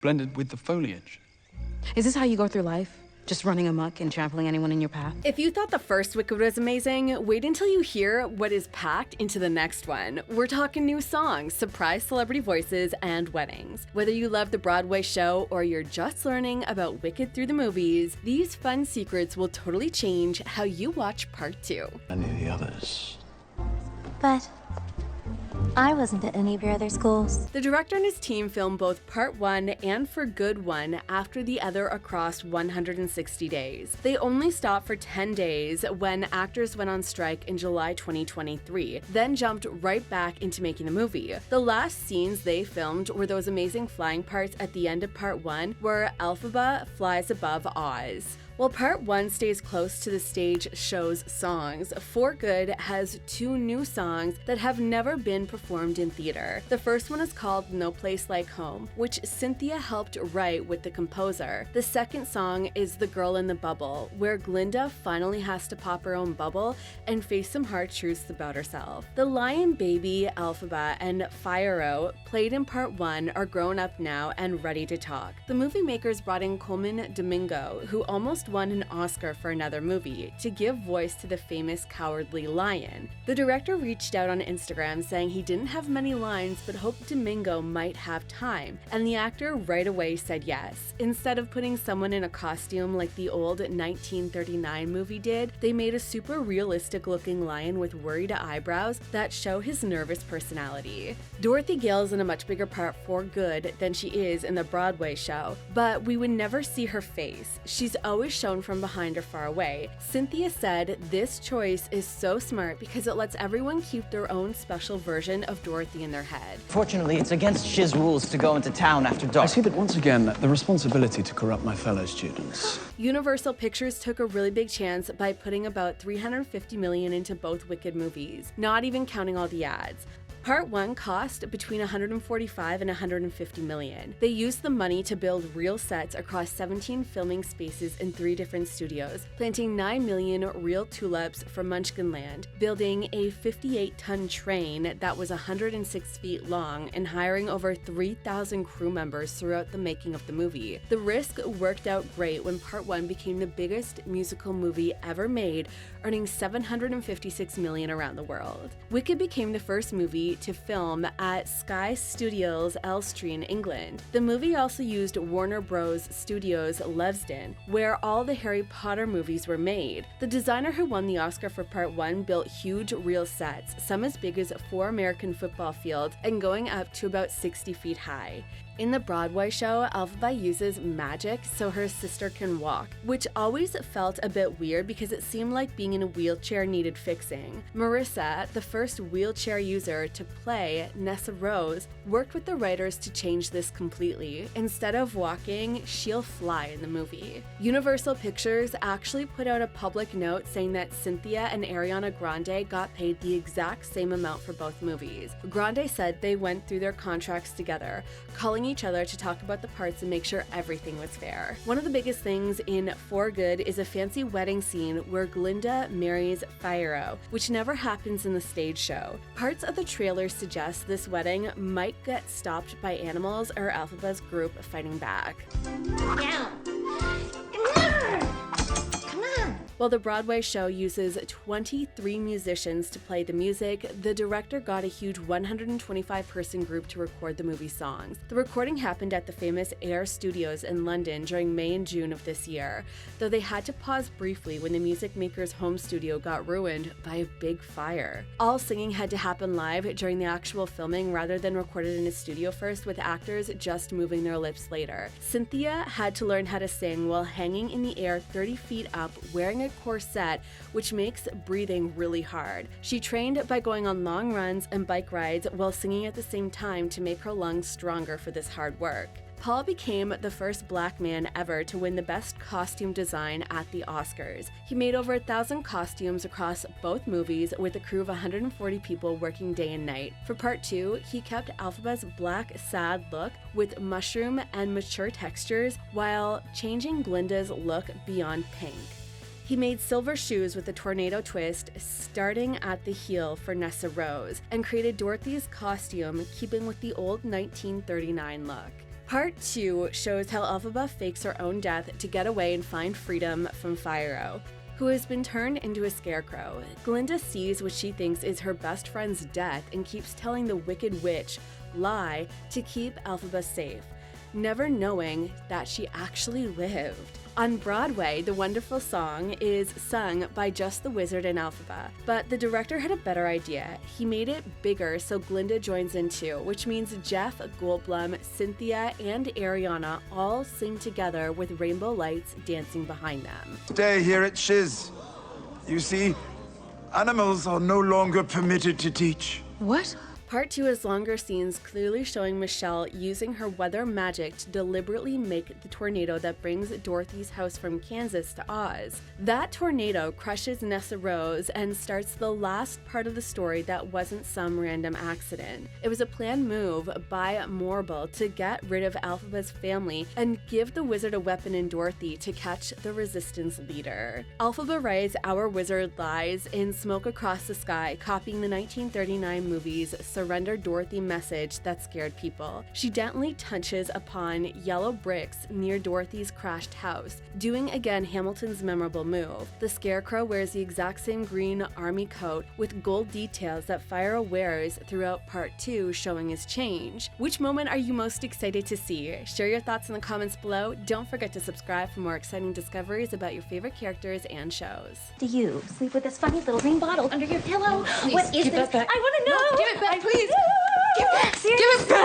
blended with the foliage. Is this how you go through life? Just running amok and trampling anyone in your path? If you thought the first Wicked was amazing, wait until you hear what is packed into the next one. We're talking new songs, surprise celebrity voices, and weddings. Whether you love the Broadway show or you're just learning about Wicked through the movies, these fun secrets will totally change how you watch Part 2. I knew the others. But I wasn't at any of your other schools. The director and his team filmed both Part 1 and For Good one after the other across 160 days. They only stopped for 10 days when actors went on strike in July 2023, then jumped right back into making the movie. The last scenes they filmed were those amazing flying parts at the end of Part 1 where Elphaba flies above Oz. While Part 1 stays close to the stage show's songs, For Good has 2 new songs that have never been performed in theater. The first one is called No Place Like Home, which Cynthia helped write with the composer. The second song is The Girl in the Bubble, where Glinda finally has to pop her own bubble and face some hard truths about herself. The lion baby, Elphaba, and Fiero, played in Part 1, are grown up now and ready to talk. The movie makers brought in Colman Domingo, who almost won an Oscar for another movie, to give voice to the famous cowardly lion. The director reached out on Instagram saying he didn't have many lines but hoped Domingo might have time, and the actor right away said yes. Instead of putting someone in a costume like the old 1939 movie did, they made a super realistic looking lion with worried eyebrows that show his nervous personality. Dorothy Gale's in a much bigger part for Good than she is in the Broadway show, but we would never see her face. She's always shown from behind or far away. Cynthia said this choice is so smart because it lets everyone keep their own special version of Dorothy in their head. Fortunately, it's against Shiz rules to go into town after dark. I see that once again, the responsibility to corrupt my fellow students. Universal Pictures took a really big chance by putting about $350 million into both Wicked movies, not even counting all the ads. Part 1 cost between $145 and $150 million. They used the money to build real sets across 17 filming spaces in 3 different studios, planting 9 million real tulips for Munchkinland, building a 58-ton train that was 106 feet long, and hiring over 3,000 crew members throughout the making of the movie. The risk worked out great when Part 1 became the biggest musical movie ever made, earning $756 million around the world. Wicked became the first movie to film at Sky Studios Elstree in England. The movie also used Warner Bros. Studios Leavesden, where all the Harry Potter movies were made. The designer who won the Oscar for Part 1 built huge real sets, some as big as 4 American football fields and going up to about 60 feet high. In the Broadway show, Elphaba uses magic so her sister can walk, which always felt a bit weird because it seemed like being in a wheelchair needed fixing. Marissa, the first wheelchair user to play Nessa Rose, worked with the writers to change this completely. Instead of walking, she'll fly in the movie. Universal Pictures actually put out a public note saying that Cynthia and Ariana Grande got paid the exact same amount for both movies. Grande said they went through their contracts together, calling each other to talk about the parts and make sure everything was fair. One of the biggest things in For Good is a fancy wedding scene where Glinda marries Fiero, which never happens in the stage show. Parts of the trailer suggest this wedding might get stopped by animals or Elphaba's group fighting back. Down. While the Broadway show uses 23 musicians to play the music, the director got a huge 125-person group to record the movie songs. The recording happened at the famous Air Studios in London during May and June of this year, though they had to pause briefly when the music maker's home studio got ruined by a big fire. All singing had to happen live during the actual filming rather than recorded in a studio first, with actors just moving their lips later. Cynthia had to learn how to sing while hanging in the air 30 feet up, wearing a corset, which makes breathing really hard. She trained by going on long runs and bike rides while singing at the same time to make her lungs stronger for this hard work. Paul became the first Black man ever to win the Best Costume Design at the Oscars. He made over 1,000 costumes across both movies with a crew of 140 people working day and night. For Part 2, he kept Elphaba's black, sad look with mushroom and mature textures while changing Glinda's look beyond pink. He made silver shoes with a tornado twist starting at the heel for Nessa Rose, and created Dorothy's costume keeping with the old 1939 look. Part 2 shows how Elphaba fakes her own death to get away and find freedom from Fyro, who has been turned into a scarecrow. Glinda sees what she thinks is her best friend's death and keeps telling the Wicked Witch, Lie, to keep Elphaba safe, never knowing that she actually lived. On Broadway, the wonderful song is sung by just the Wizard and Elphaba, but the director had a better idea. He made it bigger so Glinda joins in too, which means Jeff Goldblum, Cynthia, and Ariana all sing together with rainbow lights dancing behind them. Stay here at Shiz. You see, animals are no longer permitted to teach. What? Part 2 has longer scenes clearly showing Michelle using her weather magic to deliberately make the tornado that brings Dorothy's house from Kansas to Oz. That tornado crushes Nessa Rose and starts the last part of the story that wasn't some random accident. It was a planned move by Morble to get rid of Elphaba's family and give the wizard a weapon in Dorothy to catch the resistance leader. Elphaba writes Our Wizard Lies in Smoke Across the Sky, copying the 1939 movie's Surrender Dorothy message that scared people. She gently touches upon yellow bricks near Dorothy's crashed house, doing again Hamilton's memorable move. The Scarecrow wears the exact same green army coat with gold details that Fyro wears throughout Part 2, showing his change. Which moment are you most excited to see? Share your thoughts in the comments below. Don't forget to subscribe for more exciting discoveries about your favorite characters and shows. Do you sleep with this funny little green bottle under your pillow? Please, What is give this? that back. I want to know. Give it back, please. Seriously? Give it back.